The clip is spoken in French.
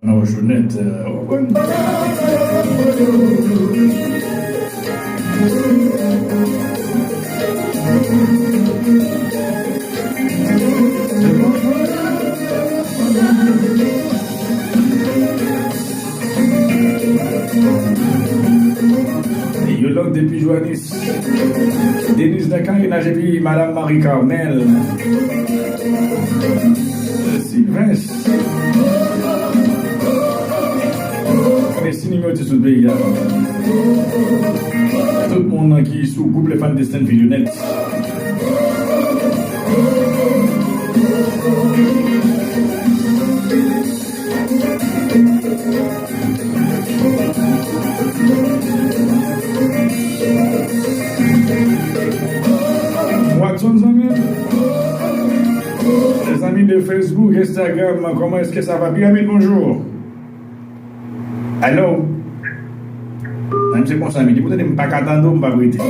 Non, Jeannette, Yolande depuis Joannis, Denise Dacan, il a puis Madame Marie Carmel, Sylvain. Si numéro de ce pays, tout le monde qui est sous couple les fans de Stan Villonnette. Watson, les amis de Facebook, Instagram, comment est-ce que ça va? Bien, bonjour. Allô? Même c'est bon ça, mais vous n'avez pas qu'à attendre, vous ne pouvez pas.